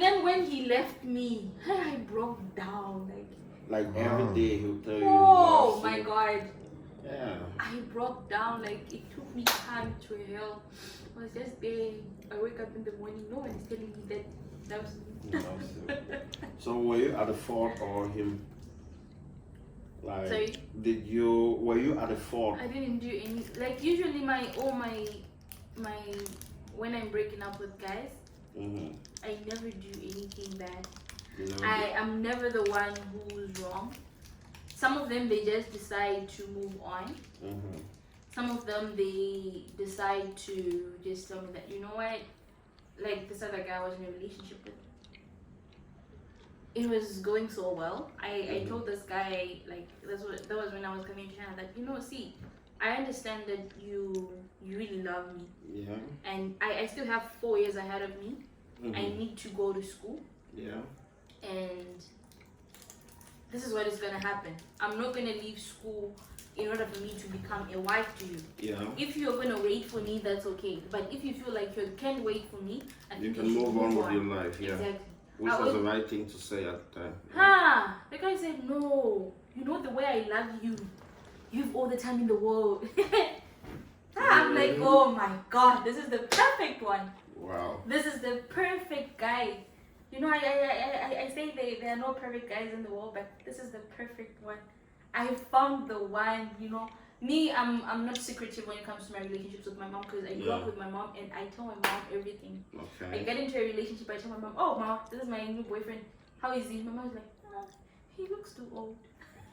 then when he left me, I broke down. Like every day he'll tell you. Oh my God. Yeah. I broke down. Like it took me time to hell. I was just there. I wake up in the morning. No one is telling me that was me. So were you at the fault or him? Like, sorry? were you at the fault? I didn't do any. Like usually my when I'm breaking up with guys, I never do anything bad. I am never the one who's wrong. Some of them they just decide to move on. Some of them they decide to just tell me that, you know what, like this other guy I was in a relationship with. It was going so well. I told this guy, like that was when I was coming to China, that, you know, see, I understand that you really love me. Yeah. And I still have 4 years ahead of me. I need to go to school. Yeah. And this is what is gonna happen. I'm not gonna leave school in order for me to become a wife to you. Yeah. If you're gonna wait for me, that's okay. But if you feel like you can't wait for me, I think you can move on with your life. Yeah. Exactly. Which was the right thing to say at the time. Yeah. The guy said, no, you know the way I love you. You've all the time in the world. I'm like, oh my God, this is the perfect one. Wow. This is the perfect guy. You know, I say there are no perfect guys in the world, but this is the perfect one. I found the one, you know. Me, I'm not secretive when it comes to my relationships with my mom, because I grew up with my mom and I tell my mom everything. Okay. I get into a relationship, I tell my mom, oh, Mom, this is my new boyfriend. How is he? My mom's like, oh, he looks too old.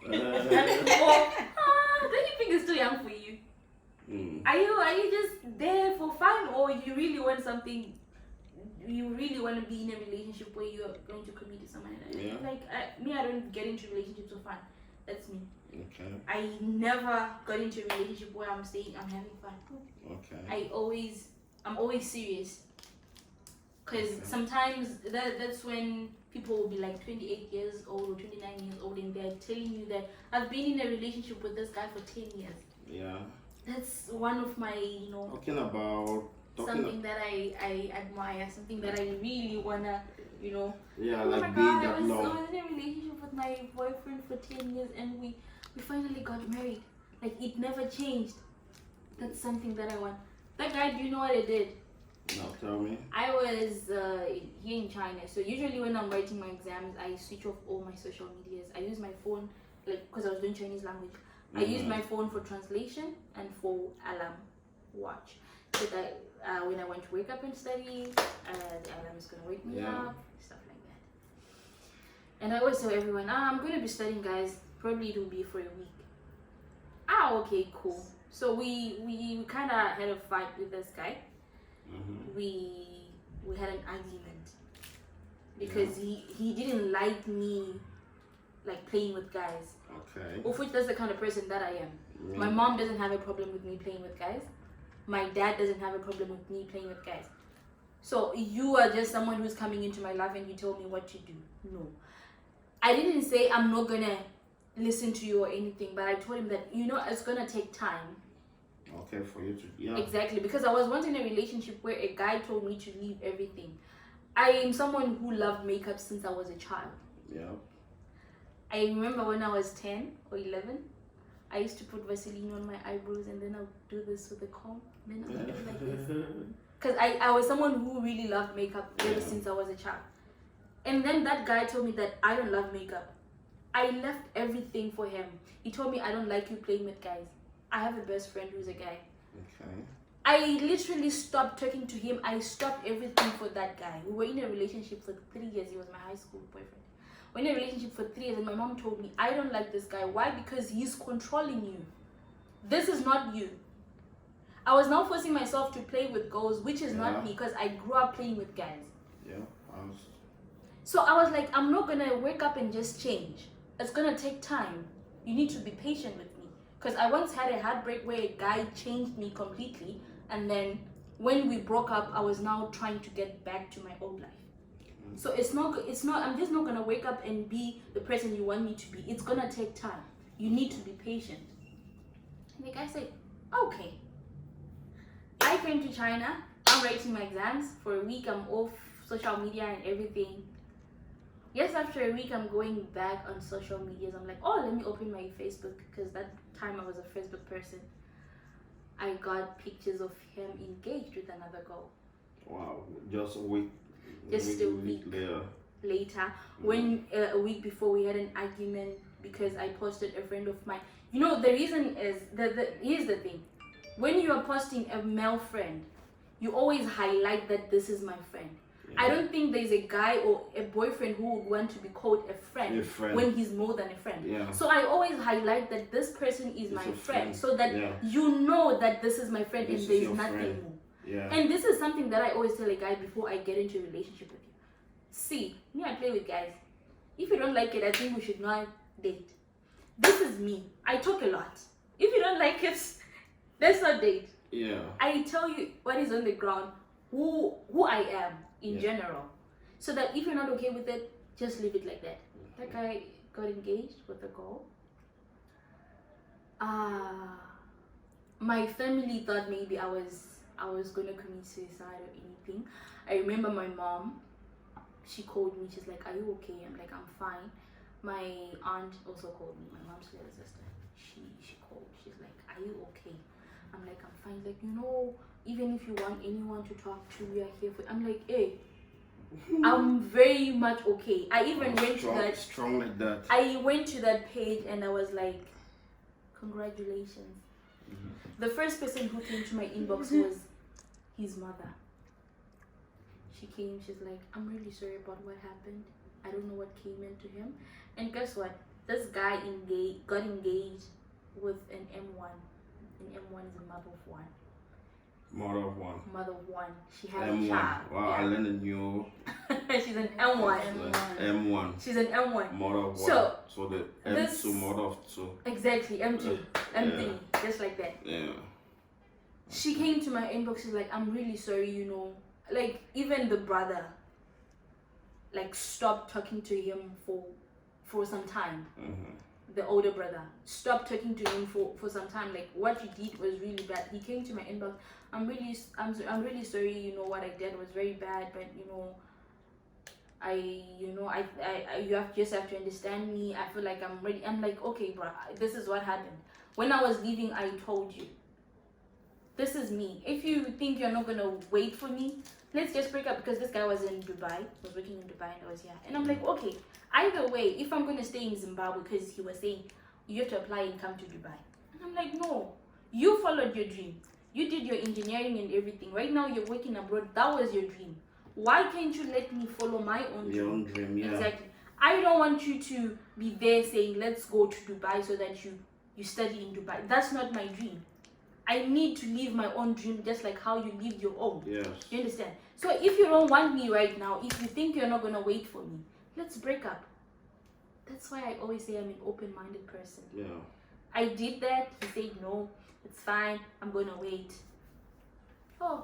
Don't you think it's too young for you? Are you just there for fun, or you really want something? You really want to be in a relationship where you are going to commit to someone? Yeah. Like I don't get into relationships for fun. That's me. Okay. I never got into a relationship where I'm saying I'm having fun. Okay. I'm always serious. Because sometimes that's when people will be like 28 years old or 29 years old and they're telling you that I've been in a relationship with this guy for 10 years. Yeah. That's one of my, you know, something that I admire, something that I really wanna, you know. Yeah, oh like my God, I was in a relationship with my boyfriend for 10 years and we finally got married. Like it never changed. That's something that I want. That guy, do you know what I did? No, tell me. I was here in China, so usually when I'm writing my exams, I switch off all my social medias. I use my phone, like, because I was doing Chinese language. I use my phone for translation and for alarm watch. So that when I want to wake up and study, the alarm is going to wake me up, stuff like that. And I always tell everyone, I'm going to be studying, guys. Probably it will be for a week. Okay, cool. So we kind of had a fight with this guy. We had an argument because he didn't like me like playing with guys. Okay. Of which that's the kind of person that I am. My mom doesn't have a problem with me playing with guys. My dad doesn't have a problem with me playing with guys. So you are just someone who's coming into my life and you tell me what to do. No. I didn't say I'm not gonna listen to you or anything, but I told him that, you know, it's gonna take time. Okay, for you to, yeah. Exactly, because I was once in a relationship where a guy told me to leave everything. I am someone who loved makeup since I was a child. Yeah. I remember when I was 10 or 11, I used to put Vaseline on my eyebrows and then I would do this with a comb. Then I would do like this. Because I was someone who really loved makeup ever since I was a child. And then that guy told me that I don't love makeup. I left everything for him. He told me, I don't like you playing with guys. I have a best friend who's a guy. Okay. I literally stopped talking to him. I stopped everything for that guy. We were in a relationship for 3 years. He was my high school boyfriend. We were in a relationship for 3 years and my mom told me, I don't like this guy. Why? Because he's controlling you. This is not you. I was now forcing myself to play with girls, which is not me, because I grew up playing with guys. Yeah. So I was like, I'm not going to wake up and just change. It's going to take time. You need to be patient with me. Because I once had a heartbreak where a guy changed me completely. And then when we broke up, I was now trying to get back to my old life. So I'm just not going to wake up and be the person you want me to be. It's going to take time. You need to be patient. And the guy said, okay. I came to China. I'm writing my exams. For a week, I'm off social media and everything. Yes, after a week, I'm going back on social medias. I'm like, oh, let me open my Facebook, because that time I was a Facebook person. I got pictures of him engaged with another girl. Wow, just a week. Just a week later. When a week before we had an argument because I posted a friend of mine. You know, the reason is that here's the thing. When you are posting a male friend, you always highlight that this is my friend. I don't think there's a guy or a boyfriend who would want to be called a friend when he's more than a friend. Yeah. So I always highlight that this person is my friend, so that you know that this is my friend and there's nothing more. Yeah. And this is something that I always tell a guy before I get into a relationship with you. See, me, I play with guys. If you don't like it, I think we should not date. This is me. I talk a lot. If you don't like it, let's not date. Yeah. I tell you what is on the ground, who I am in general, so that if you're not okay with it, just leave it like that. That guy got engaged with a girl. My family thought maybe I was gonna commit suicide or anything. I remember my mom, she called me. She's like, "Are you okay?" I'm like, "I'm fine." My aunt also called me. My mom's little sister. She called. She's like, "Are you okay?" I'm like, "I'm fine." Like, you know, even if you want anyone to talk to, we are here for. I'm like, hey, I'm very much okay. I even went to that. Strong like that. I went to that page and I was like, congratulations. The first person who came to my inbox was his mother. She came. She's like, "I'm really sorry about what happened. I don't know what came into him." And guess what? This guy got engaged with an M1. An M1 is a mother of one. Mother of one. Mother of one. She had M1. a child. Wow, I learned a new. She's an M1. M1. She's an M1. Mother of one. So the M2, mother of two. Exactly, M2, M3, just like that. Yeah. She came to my inbox. She's like, "I'm really sorry, you know." Like, even the brother, like, stopped talking to him for some time. The older brother stopped talking to him for some time. Like, what he did was really bad. He came to my inbox. I'm really sorry, you know, what I did was very bad, but you know, you just have to understand me. I feel like I'm ready. I'm like, okay, bro, this is what happened. When I was leaving, I told you, this is me. If you think you're not gonna wait for me, let's just break up, because this guy was in Dubai, was working in Dubai, and I was here. And I'm like, okay, either way, if I'm gonna stay in Zimbabwe, because he was saying you have to apply and come to Dubai. And I'm like, no, you followed your dream. You did your engineering and everything. Right now you're working abroad. That was your dream. Why can't you let me follow my own dream? Your own dream, yeah. Exactly. I don't want you to be there saying, let's go to Dubai so that you study in Dubai. That's not my dream. I need to live my own dream just like how you lived your own. Yes. You understand? So if you don't want me right now, if you think you're not going to wait for me, let's break up. That's why I always say I'm an open-minded person. Yeah. I did that. He said, no, it's fine. I'm going to wait. Oh,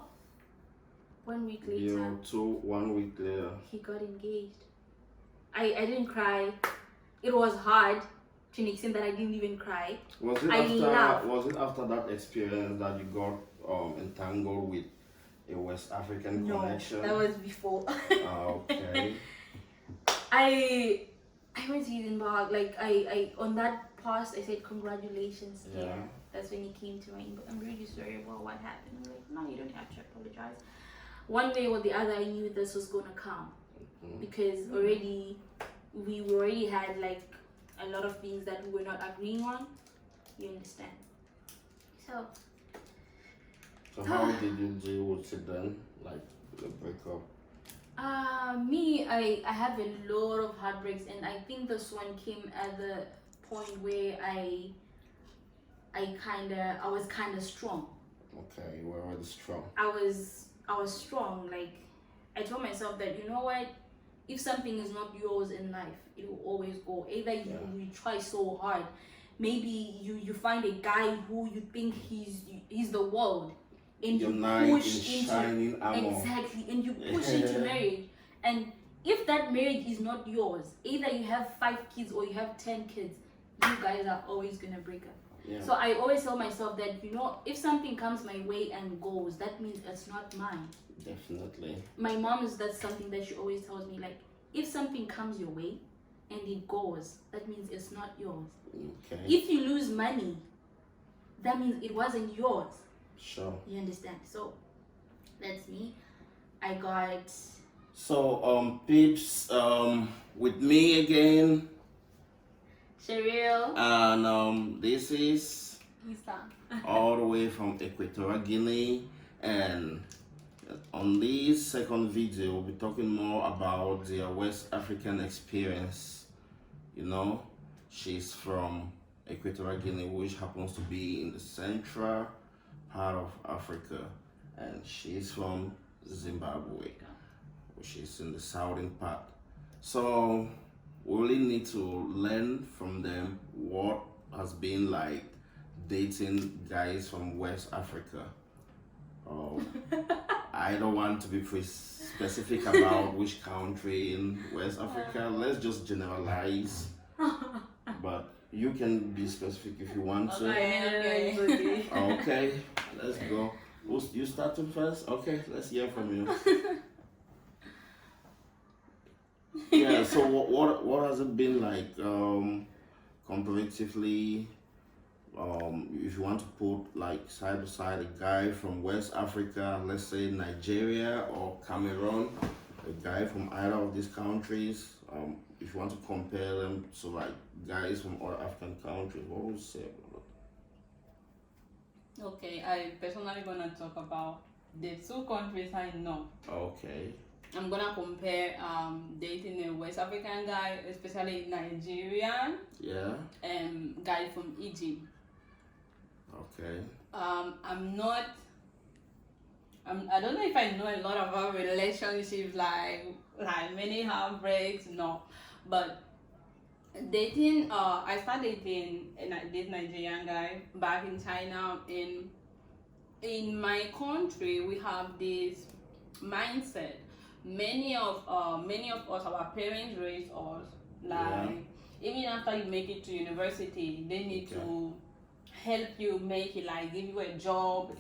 1 week later. 1 week later. He got engaged. I didn't cry. It was hard to an extent that I didn't even cry. Was it after that experience that you got entangled with a West African connection? No, that was before. Okay. I went to Edinburgh. Like I on that post I said congratulations. Yeah. That's when he came to my inbox. I'm really sorry about what happened. I'm like, no, you don't have to apologize. One way or the other, I knew this was gonna come because we already had like a lot of things that we were not agreeing on. You understand? So how did you deal with it then? Like the breakup? I have a lot of heartbreaks, and I think this one came at the point where I was kind of strong. Okay, you were already strong. I was strong. Like, I told myself that, you know what, if something is not yours in life, it will always go. Either you try so hard, maybe you find a guy who you think he's the world, and you push into shining armour. Exactly, and you push into marriage. And if that marriage is not yours, either you have 5 kids or you have 10 kids, you guys are always gonna break up. Yeah. So I always tell myself that, if something comes my way and goes, that means it's not mine. Definitely. My mom that's something that she always tells me, like, if something comes your way and it goes, that means it's not yours. Okay. If you lose money, that means it wasn't yours. Sure. You understand? So that's me. I got. So peeps, with me again. Cheryl. And this is Isa. all the way from Equatorial Guinea, and on this second video we'll be talking more about their West African experience. She's from Equatorial Guinea, which happens to be in the central part of Africa, and she's from Zimbabwe, which is in the southern part. So we really need to learn from them what has been like dating guys from West Africa. I don't want to be specific about which country in West Africa. Let's just generalize. But you can be specific if you want to. Okay. Okay, let's go. You started first? Okay, let's hear from you. Yeah, so what has it been like comparatively, if you want to put like side by side a guy from West Africa, let's say Nigeria or Cameroon, a guy from either of these countries, if you want to compare them to like guys from other African countries, what would you say about that? Okay, I personally gonna talk about the two countries I know. Okay. I'm gonna compare dating a West African guy, especially Nigerian. Yeah. And guy from Egypt. Okay. I don't know if I know a lot about relationships, like many heartbreaks, no. But dating, I started dating this Nigerian guy back in China. In my country, we have this mindset. Many of us, our parents raised us even after you make it to university, they need to help you make it, like give you a job,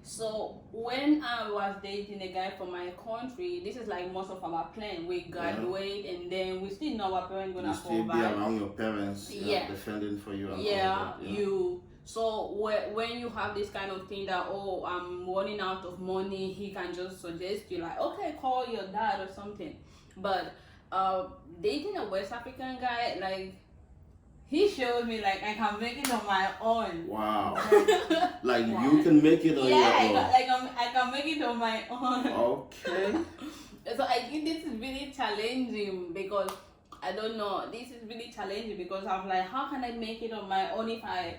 So when I was dating a guy from my country, this is like most of our plan. We graduate and then we still know our parents gonna provide. You still be around your parents, defending for you. And So when you have this kind of thing that, I'm running out of money, he can just suggest you like, okay, call your dad or something. But dating a West African guy, like, he showed me like I can make it on my own. Wow. Like you can make it on your own. I can make it on my own. Okay. So I think this is really challenging because I don't know. This is really challenging because I'm like, how can I make it on my own if I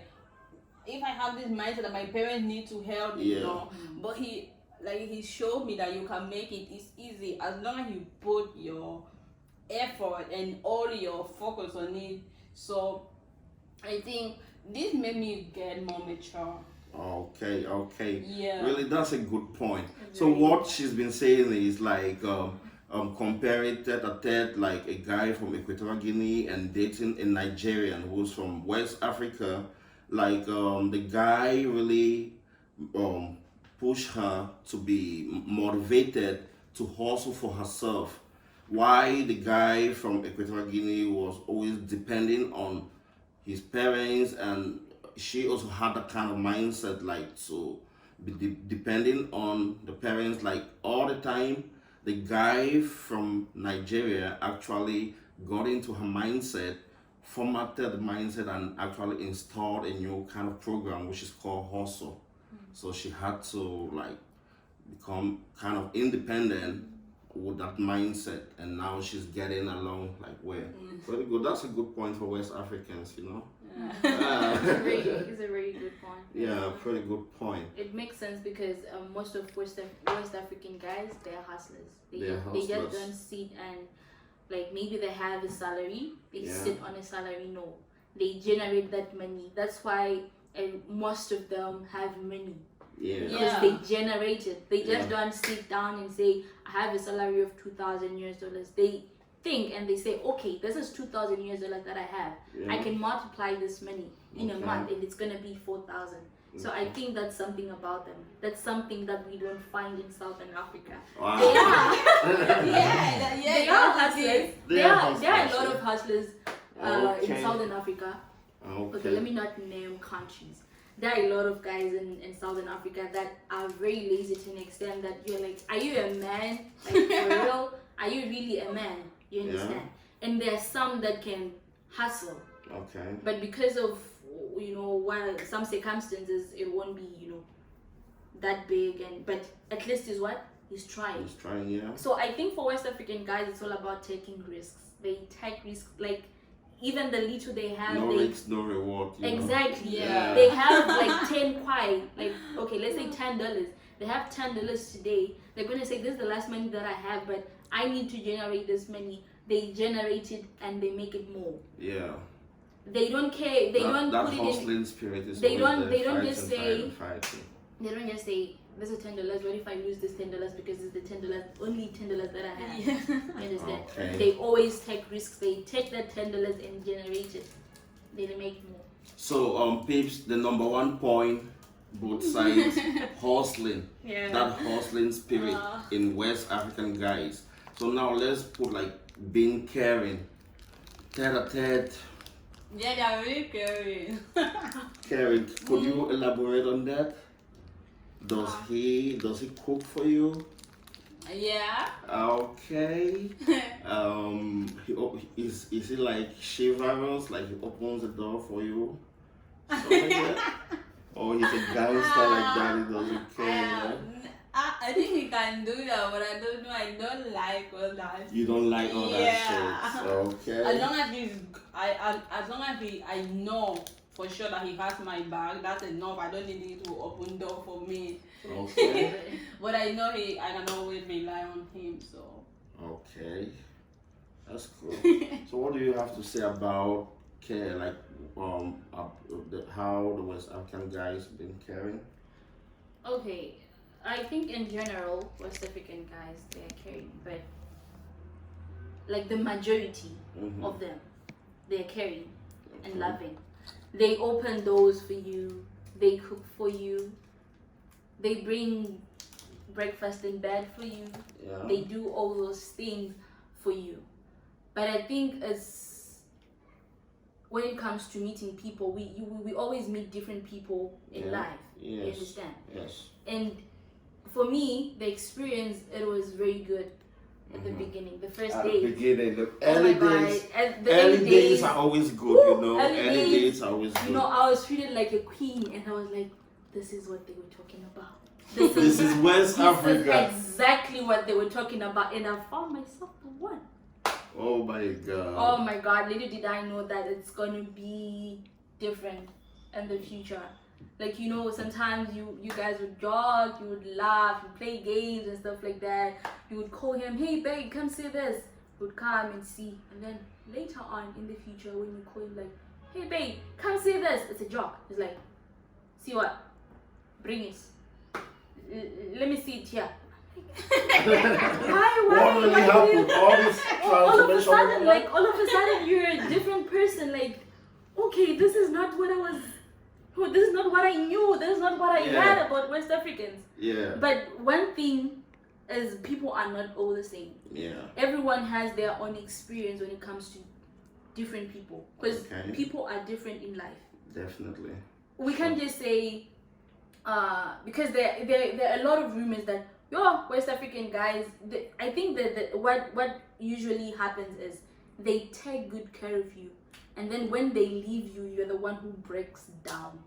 have this mindset that my parents need to help me, But he showed me that you can make it. It's easy as long as you put your effort and all your focus on it. So I think this made me get more mature. Okay. Yeah. Really, that's a good point. So what she's been saying is like comparing tete-a-tete, like a guy from Equatorial Guinea and dating a Nigerian who's from West Africa. Like the guy really pushed her to be motivated to hustle for herself. Why the guy from Equatorial Guinea was always depending on his parents, and she also had that kind of mindset, like to be depending on the parents like all the time. The guy from Nigeria actually got into her mindset, formatted the mindset, and actually installed a new kind of program which is called hustle. So she had to like become kind of independent with that mindset, and now she's getting along like well. Very good. That's a good point for West Africans, It's a very good point. Yeah, pretty good point. It makes sense because most of West African guys, they're hustlers. They just don't sit and like maybe they have a salary, they sit on a salary. No, they generate that money. That's why most of them have money. Because they generate it. They just don't sit down and say, I have a salary of $2,000 US. think and they say, okay, this is $2,000 that I have. I can multiply this money in a month and it's gonna be 4,000. So I think that's something about them. That's something that we don't find in Southern Africa. Wow. They are. They are hustlers. There are a lot yeah. of hustlers in Southern Africa. Okay, let me not name countries. There are a lot of guys in Southern Africa that are very lazy to an extent that you're like, are you a man? Like, for real? Are you really a man? You understand? And there are some that can hustle. Okay. But because of, some circumstances, it won't be, that big. But at least he's trying. He's trying, yeah. So I think for West African guys, it's all about taking risks. They take risks, like even the little they have. No risk, no reward. Exactly. Yeah. They have like 10 kwai. Like, okay, let's say $10. They have $10 today. They're gonna say, this is the last money that I have, but I need to generate this money. They generate it and they make it more. Yeah. They don't care. They don't that put it hustling in. spirit is They don't. there, They don't just say. fighting. They don't just say, this is $10. What if I lose this $10 because it's the $10 only $10 that I have? You understand? Okay. They always take risks. They take that $10 and generate it. They make more. So peeps, the number one point, both sides, hustling. Yeah. That hustling spirit in West African guys. So now let's put like being caring, tete-a-tete. Yeah, they are really caring. Caring. Could you elaborate on that? Does he cook for you? Yeah. Okay. Is he like chivalrous? Like he opens the door for you? Something like that? Or he's a gangster like that? He doesn't care. I think he can do that, but I don't know. I don't like all that. You don't like all that shit. Okay. As long as I know for sure that he has my back, that's enough. I don't need him to open door for me. Okay. But I know I can always rely on him. So. Okay. That's cool. So what do you have to say about care? Like how the West African guys been caring? Okay. I think in general, West African guys, they're caring, but like the majority of them, they're caring and loving. They open doors for you, they cook for you, they bring breakfast in bed for you, they do all those things for you. But I think when it comes to meeting people, we always meet different people in life. Yes. You understand? Yes. And for me, the experience, it was very good at the beginning. The first day. At the beginning, the early days. The early days are always good, Early days are always good. I was treated like a queen, and I was like, this is what they were talking about. This is West Africa. This is exactly what they were talking about, and I found myself the one. Oh my God. Oh my God, little did I know that it's going to be different in the future. Like, sometimes you guys would jog, you would laugh, you play games and stuff like that. You would call him, hey babe, come see this. He would come and see. And then later on in the future, when you call him like, hey babe, come see this. It's a joke. It's like, see what? Bring it. Let me see it here. Why? What really happened? All of a sudden, you're a different person. Like, okay, this is not what I was. This is not what I knew. This is not what I heard about West Africans. Yeah. But one thing is, people are not all the same. Yeah. Everyone has their own experience when it comes to different people, because people are different in life. Definitely. We can't just say, because there are a lot of rumors that West African guys. I think that what usually happens is they take good care of you. And then when they leave you, you're the one who breaks down.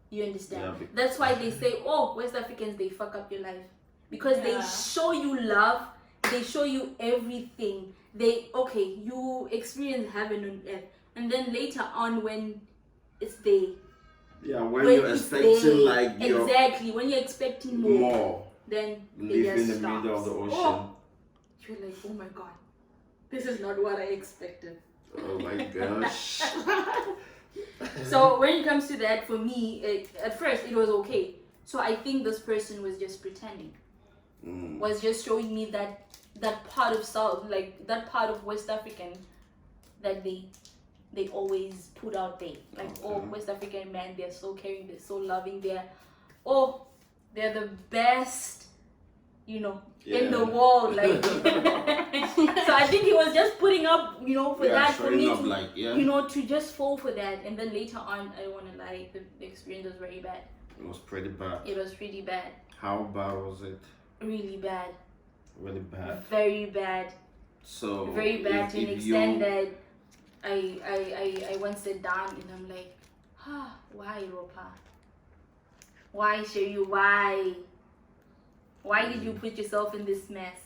You understand? Yeah, that's why they say, West Africans, they fuck up your life. Because they show you love, they show you everything. You experience heaven on earth. And then later on, when it's day. Yeah, when you're expecting exactly, when you're expecting more. Then they live just in the middle of the ocean. You're like, oh my God, this is not what I expected. Oh my gosh. So when it comes to that, for me, at first it was okay. So I think this person was just pretending. Was just showing me that that part of South, like that part of West African that they always put out there. Like, oh, West African men, they're so caring, they're so loving, they're the best, in the world. Like, so I think he was just putting up, for that, for me to, to just fall for that. And then later on, I don't want to lie, the experience was very bad. It was pretty bad. It was pretty bad. How bad was it? Really bad. Really bad. Very bad. So very bad to an extent that I once sat down and I'm like, why, Ropa? Why, Sherry? Why? Why did you put yourself in this mess?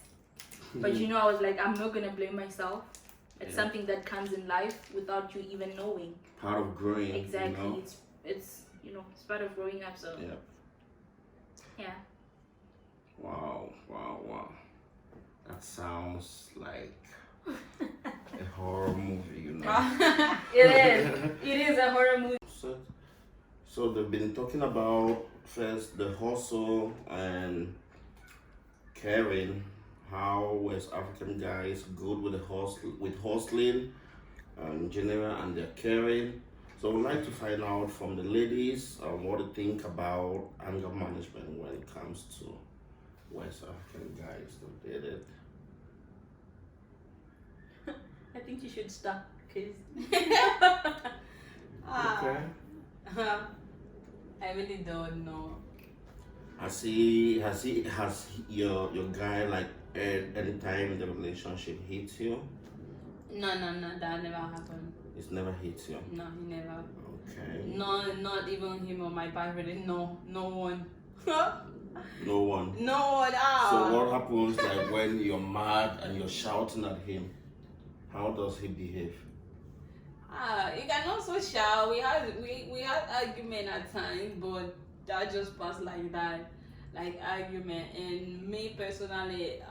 But I was like, I'm not gonna blame myself. It's something that comes in life without you even knowing. Part of growing. Exactly. It's part of growing up. So yeah. Wow. That sounds like a horror movie, It is a horror movie. So they've been talking about first the hustle and caring, how West African guys good with hustling in general, and they're caring. So we'd like to find out from the ladies what they think about anger management when it comes to West African guys that did it. I think you should stop, because okay. I really don't know. Has your guy, like, at any time in the relationship hit you? No, that never happened. It's never hit you? No, he never. Okay. No, not even him or my boyfriend. No one. No one? No one. So what happens, like, when you're mad and you're shouting at him? How does he behave? He can also shout. We had argument at times, but that just passed like that, like argument. And me personally,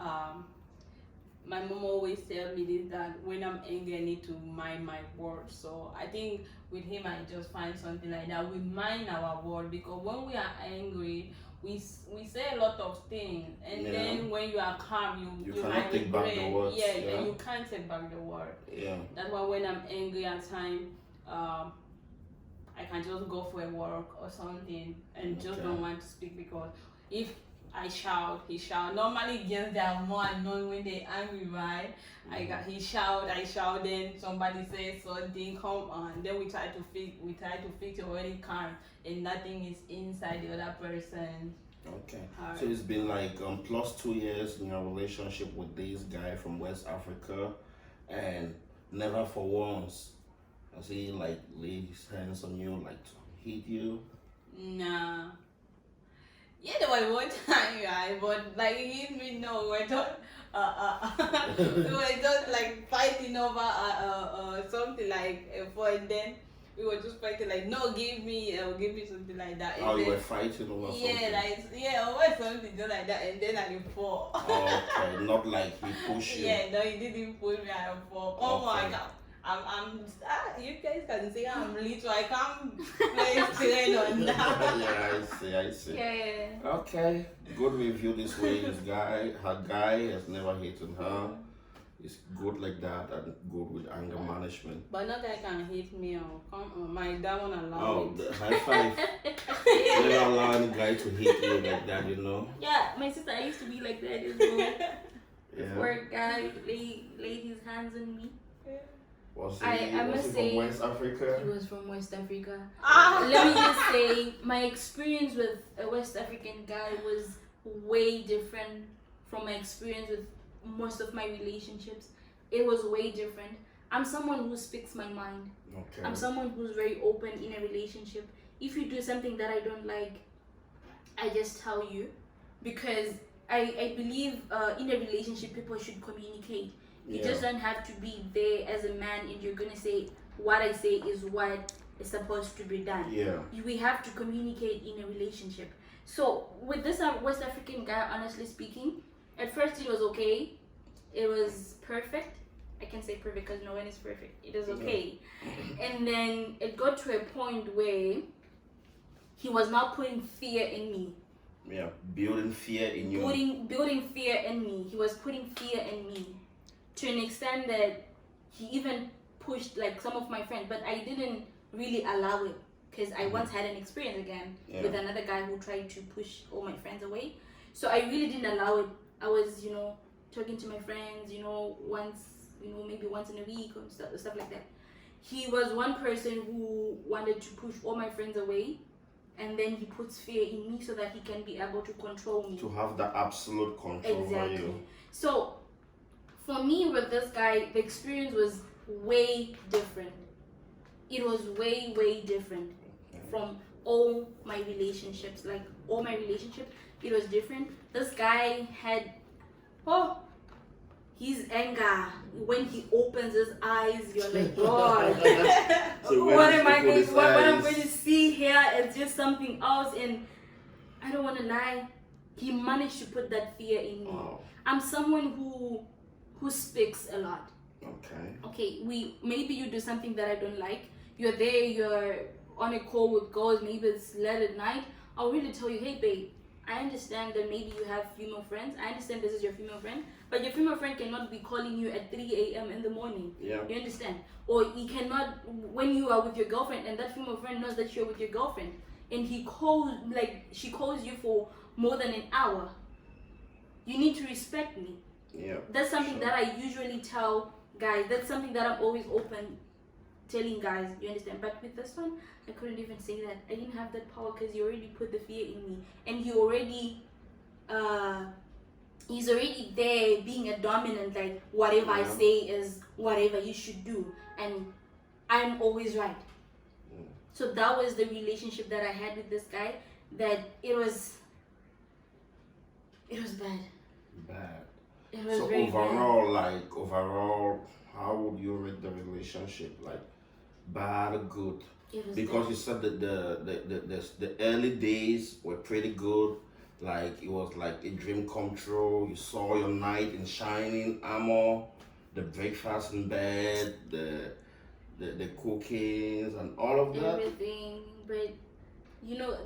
my mom always tell me this, that when I'm angry, I need to mind my words. So I think with him, I just find something like that. We mind our word, because when we are angry, we say a lot of things, and then when you are calm, you cannot take back the words. And you can't take back the word. Yeah. That's why when I'm angry at times, I can just go for a walk or something and just don't want to speak, because if I shout, he shout. Normally girls, they are more annoying when they're angry, right? He shout, I shout, then somebody says something, come on, then we try to fix it already calm, and nothing is inside the other person. Okay. So it's been like plus 2 years in your relationship with this guy from West Africa, and never for once has he like laid his hands on you, like to hit you? Nah. Yeah, there was one time, right? But like he hit me, no, we're not we were just like fighting over something like and then we were just fighting like, no, give me something like that. And you were fighting over something? Over something just like that, and then I fall. Okay, not like he pushed you. Yeah, no, he didn't push me, I fall. Oh my God. You guys can see I'm little. I can't play straight on that. Yeah, I see. Yeah. Okay, good review this way. Her guy has never hit on her. It's good like that, and good with anger management. But no guy can hit me. Come on, my dad won't allow it. High five. Never allow any guy to hit you like that, Yeah, my sister, I used to be like that as well. Before a guy laid his hands on me. Was he from West Africa? He was from West Africa. Let me just say, my experience with a West African guy was way different from my experience with most of my relationships. It was way different. I'm someone who speaks my mind. Okay. I'm someone who's very open in a relationship. If you do something that I don't like, I just tell you, because I believe in a relationship people should communicate. You just don't have to be there as a man and you're gonna say what I say is what is supposed to be done. Yeah. We have to communicate in a relationship. So with this West African guy, honestly speaking, at first it was okay. It was perfect. I can say perfect because no one is perfect. It is okay. And then it got to a point where he was now putting fear in me. Yeah, building fear in you. Building fear in me. He was putting fear in me to an extent that he even pushed like some of my friends, but I didn't really allow it because I once had an experience again with another guy who tried to push all my friends away. So I really didn't allow it. I was, talking to my friends, once, maybe once in a week or stuff like that. He was one person who wanted to push all my friends away, and then he puts fear in me so that he can be able to control me. To have the absolute control over you. So for me with this guy, the experience was way different. It was way, way different from all my relationships. Like all my relationships, it was different. This guy had, his anger, when he opens his eyes, you're like, God, So what I'm going to see here is just something else. And I don't want to lie, he managed to put that fear in me. Oh. I'm someone who speaks a lot. Okay, maybe you do something that I don't like. You're on a call with girls, maybe it's late at night. I'll really tell you, hey babe, I understand that maybe you have female friends. I understand this is your female friend, but your female friend cannot be calling you at 3 a.m. in the morning. Yeah. You understand? Or you cannot, when you are with your girlfriend and that female friend knows that you're with your girlfriend, and she calls you for more than an hour. You need to respect me. Yeah. That's something that I usually tell guys. That's something that I'm always open telling guys. You understand? But with this one, I couldn't even say that. I didn't have that power because he already put the fear in me, and he's already there being a dominant. Like whatever I say is whatever you should do, and I'm always right. So that was the relationship that I had with this guy. That it was bad. It was So very overall, how would you rate the relationship? Like bad or good? Because you said that the early days were pretty good. Like it was like a dream come true. You saw your knight in shining armor, the breakfast in bed, the cookings and all of that. Everything, but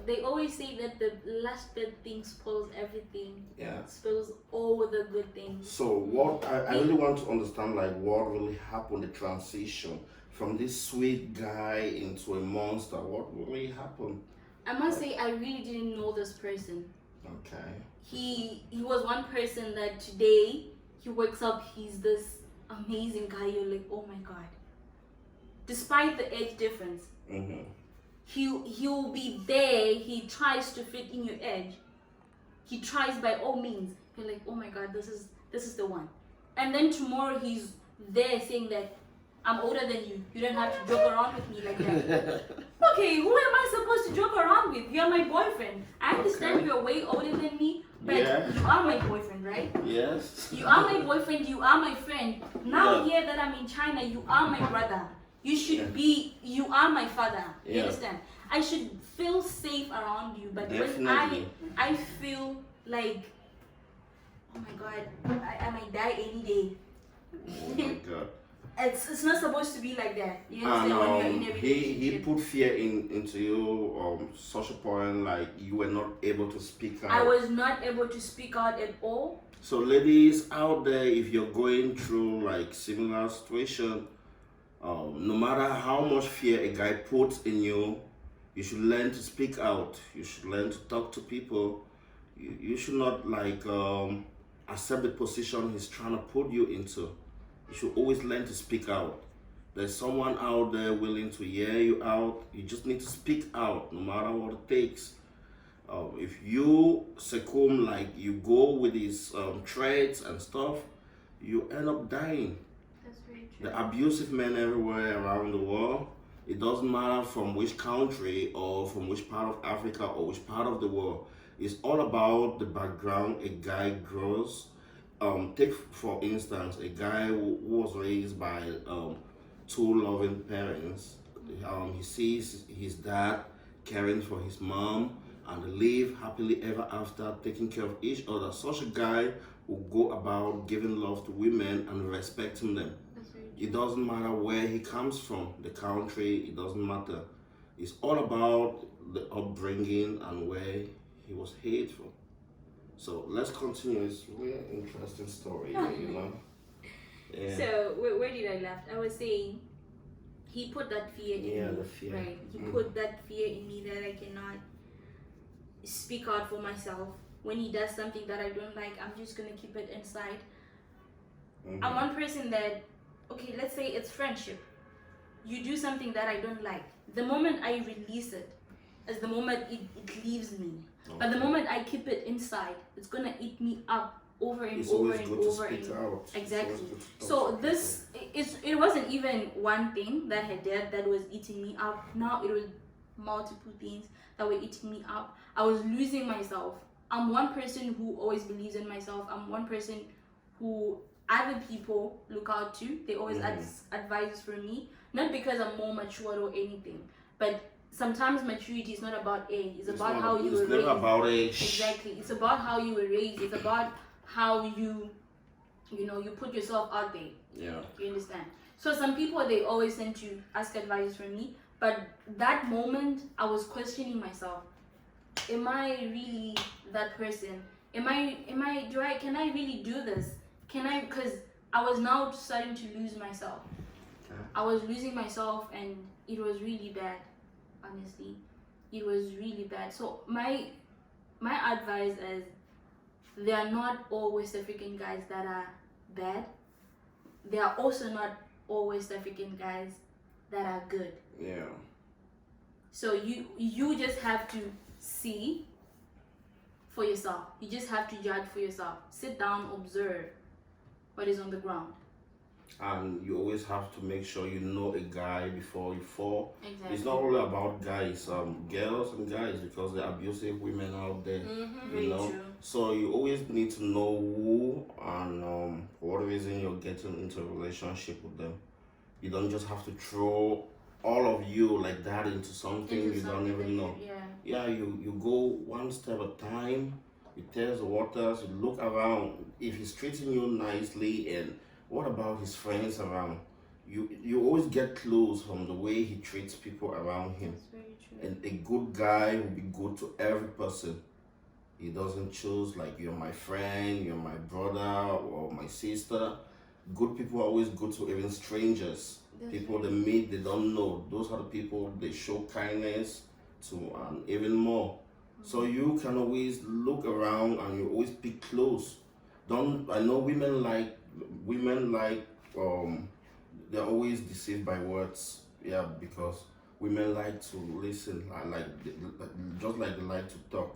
they always say that the last bad thing spoils everything. Yeah. It spoils all the good things. So what I really want to understand, like what really happened, the transition from this sweet guy into a monster. What really happened? I must say I really didn't know this person. Okay. He was one person that today he wakes up, he's this amazing guy. You're like, oh my God. Despite the age difference. Mm-hmm. He'll be there. He tries to fit in your edge. He tries by all means. You're like, oh my God, this is the one. And then tomorrow he's there saying that I'm older than you. You don't have to joke around with me like that. Okay, who am I supposed to joke around with? You're my boyfriend. I understand you're way older than me, but you are my boyfriend, right? Yes. You are my boyfriend. You are my friend. Now here that I'm in China, you are my brother. You should be, you are my father. You understand? I should feel safe around you. But Definitely. when I feel like, oh my God, I might die any day. Oh my God. It's not supposed to be like that. You understand? When you're in a relationship. He put fear into you, such a point like you were not able to speak out. I was not able to speak out at all. So ladies out there, if you're going through like similar situation, no matter how much fear a guy puts in you, you should learn to speak out. You should learn to talk to people. You should not like accept the position he's trying to put you into. You should always learn to speak out. There's someone out there willing to hear you out. You just need to speak out, no matter what it takes. If you succumb, like you go with these threats and stuff, you end up dying. That's very true. The abusive men everywhere around the world, it doesn't matter from which country or from which part of Africa or which part of the world. It's all about the background a guy grows. Take for instance a guy who was raised by two loving parents. He sees his dad caring for his mom and they live happily ever after, taking care of each other. Such a guy will go about giving love to women and respecting them. It doesn't matter where he comes from, the country, it doesn't matter. It's all about the upbringing and where he was hateful. So let's continue. It's really an interesting story, you know. Yeah. So where did I left? I was saying he put that fear in me. The fear. Right. He put that fear in me that I cannot speak out for myself. When he does something that I don't like, I'm just gonna keep it inside. I'm one person that, okay, let's say it's friendship. You do something that I don't like. The moment I release it is the moment it leaves me. Okay. But the moment I keep it inside, it's gonna eat me up over and it's over and over to and speak out. exactly. So this it wasn't even one thing that I did that was eating me up. Now it was multiple things that were eating me up. I was losing myself. I'm one person who always believes in myself. I'm one person who other people look out to. They always ask advice from me, not because I'm more mature or anything, but sometimes maturity is not about age. It's about how you were raised. It's never about age. Exactly. It's about how you were raised. It's about how you put yourself out there. Yeah. You understand? So some people, they always tend to ask advice from me, but that moment I was questioning myself. Am I really that person? Can I really do this? Because I was now starting to lose myself. Okay. I was losing myself and it was really bad. Honestly, it was really bad. So my advice is, there are not all West African guys that are bad. There are also not all West African guys that are good. Yeah. So you just have to see for yourself. You just have to judge for yourself. Sit down, observe what is on the ground. And you always have to make sure you know a guy before you fall. Exactly. It's not only about guys, girls and guys, because there are abusive women out there. You know. True. So you always need to know who and for what reason you're getting into a relationship with them. You don't just have to throw all of you like that into something you don't even know. Yeah, you go one step at a time. You test the waters. You look around. If he's treating you nicely, and what about his friends around? You always get clues from the way he treats people around him. That's very true. And a good guy will be good to every person. He doesn't choose like, you're my friend, you're my brother or my sister. Good people are always good to even strangers. That's people they meet, they don't know. Those are the people they show kindness to, and even more. So you can always look around and you always pick close. I know women like they're always deceived by words. Yeah, because women like to listen, just like they like to talk.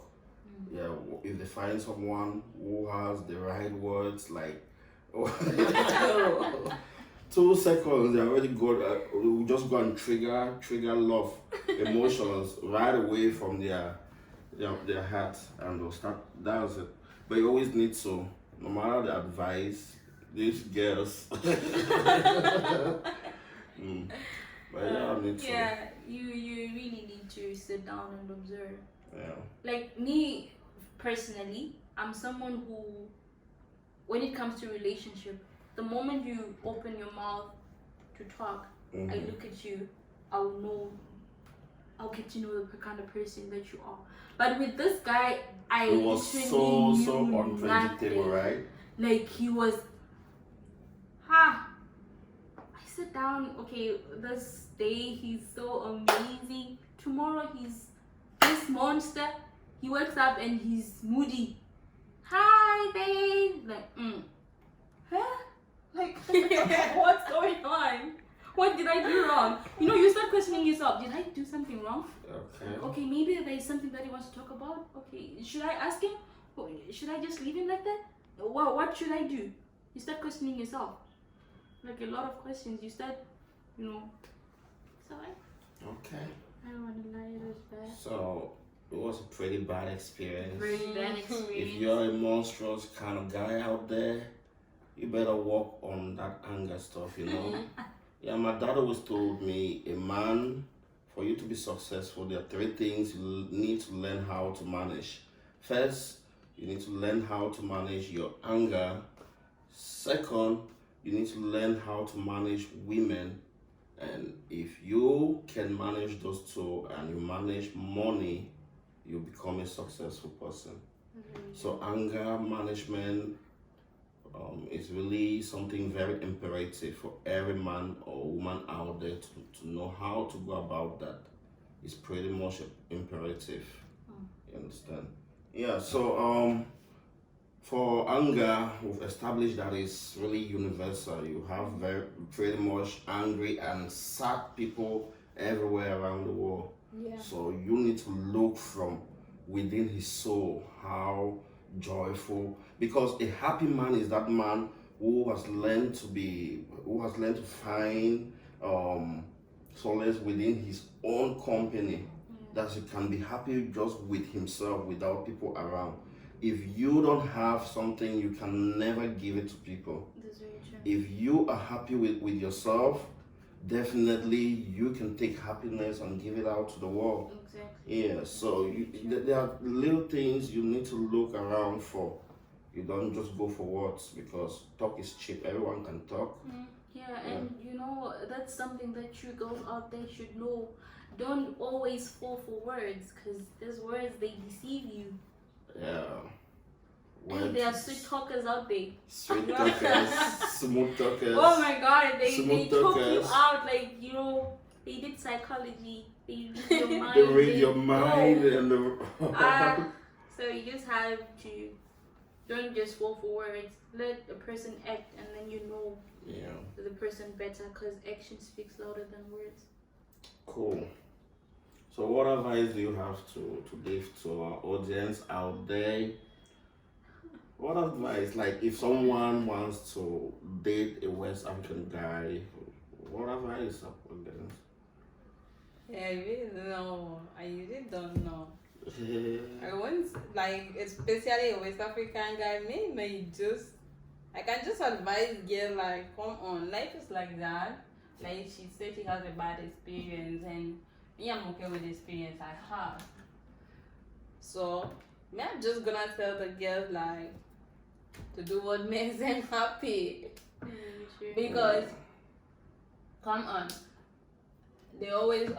Yeah, if they find someone who has the right words, like 2 seconds, they're already good. We just go and trigger love, emotions right away from their heart, and they'll start. That's it. But you always need to, no matter the advice, these girls. But yeah, I need to. Yeah, you really need to sit down and observe. Yeah. Like me personally, I'm someone who, when it comes to relationship, the moment you open your mouth to talk, I look at you, I'll get to know the kind of person that you are. But with this guy, it was so unpredictable, right? Like he was, I sit down, okay, this day he's so amazing. Tomorrow he's this monster. He wakes up and he's moody. Hi, babe. Like, huh? Like, what's going on? What did I do wrong? You start questioning yourself. Did I do something wrong? Okay, maybe there's something that he wants to talk about. Okay, should I ask him? Should I just leave him like that? What should I do? You start questioning yourself. Like a lot of questions. You start, So Okay. I don't want to lie, it was bad. So it was a pretty bad experience. Pretty bad experience. If you're a monstrous kind of guy out there, you better work on that anger stuff, Yeah, my dad always told me, a man, for you to be successful, there are 3 things you need to learn how to manage. First, you need to learn how to manage your anger. Second, you need to learn how to manage women. And if you can manage those 2 and you manage money, you become a successful person. So anger management is really something very imperative for every man or woman out there to know how to go about that. It's pretty much imperative. You understand? Yeah, so for anger, we've established that it's really universal. You have pretty much angry and sad people everywhere around the world. Yeah. So you need to look from within his soul how joyful, because a happy man is that man who has learned to find solace within his own company, that he can be happy just with himself without people around. If you don't have something, you can never give it to people. That's very true. If you are happy with yourself, definitely you can take happiness and give it out to the world. Exactly. Yeah, so there are little things you need to look around for. You don't just go for words, because talk is cheap. Everyone can talk. Yeah, and you know, that's something that you girls out there should know. Don't always fall for words, because these words, they deceive you. Yeah. And there are sweet talkers out there. Sweet talkers, smooth talkers. Oh my god, they talk you talkers. out like, you know, they did psychology. They read your mind. They read your mind and so you just have to, don't just fall for words. Let a person act, and then you know the person better, because action speaks louder than words. Cool. So what advice do you have to give to our audience out there? What advice, like if someone wants to date a West African guy, what advice are them? Yeah, I really don't know. I really don't know. I want, like, especially a West African guy, maybe I can just advise girl, like, come on, life is like that. Like, she said she has a bad experience, and me, I'm okay with the experience I have. So, me, I'm just gonna tell the girl, like, to do what makes them happy. Because, come on, they always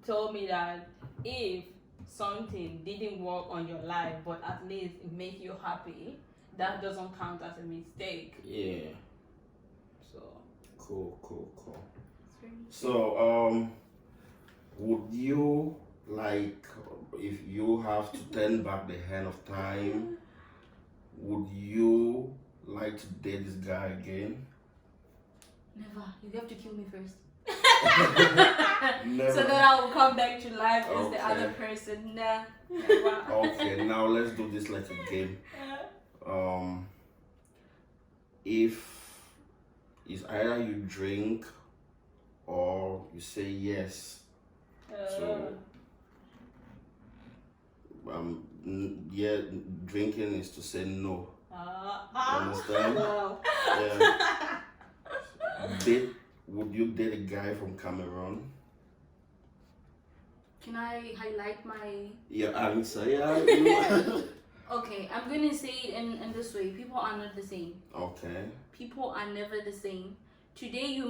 told me that if something didn't work on your life, but at least it make you happy, that doesn't count as a mistake. Yeah. So cool. So would you, like, if you have to turn back the hand of time, would you like to date this guy again? Never. You have to kill me first. Never. So that I will come back to life as the other person. Nah. Never. Okay, now let's do this like a game. If it's either you drink or you say yes to yeah, drinking is to say no. You understand? Yeah. Would you date a guy from Cameroon? Can I highlight my... Your answer, yeah. Okay, I'm gonna say it in this way. People are not the same. Okay. People are never the same. Today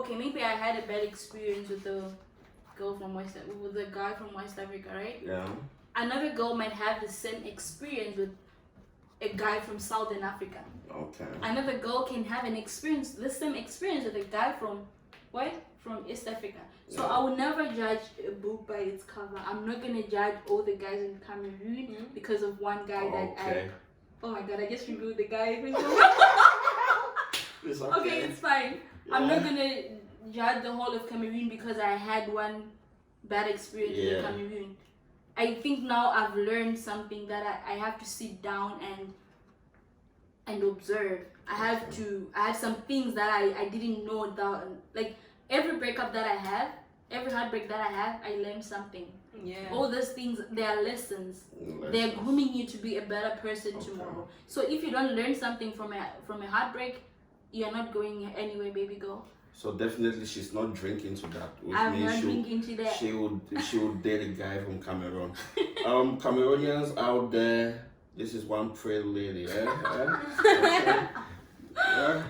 maybe I had a bad experience with the guy from West Africa, right? Yeah. Another girl might have the same experience with a guy from Southern Africa. Okay. Another girl can have the same experience with a guy from East Africa. So I will never judge a book by its cover. I'm not gonna judge all the guys in Cameroon because of one guy oh my god, I just reviewed the guy. It's okay. Okay, it's fine. Yeah. I'm not gonna judge the whole of Cameroon because I had one bad experience in Cameroon. I think now I've learned something that I have to sit down and observe. I have some things that I didn't know that, like, every breakup that I have, every heartbreak that I have, I learned something. Yeah. All those things, they are lessons. They're grooming you to be a better person tomorrow. So if you don't learn something from a heartbreak, you're not going anywhere, baby girl. So definitely she's not drinking to that. I'm not drinking to that. She would date a guy from Cameroon. Cameroonians out there, this is one pretty lady,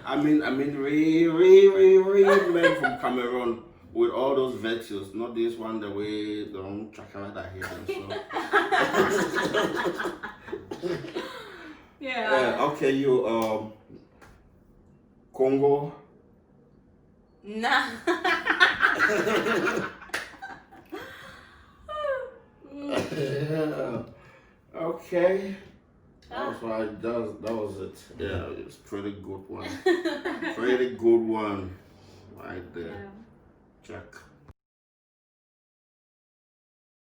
I mean, real men from Cameroon with all those virtues, not this one the way don't chakra that here and so. Yeah. Okay, you Congo. Nah. Okay. That was it. Yeah, it's pretty good one. Pretty good one. Right there. Yeah. Check.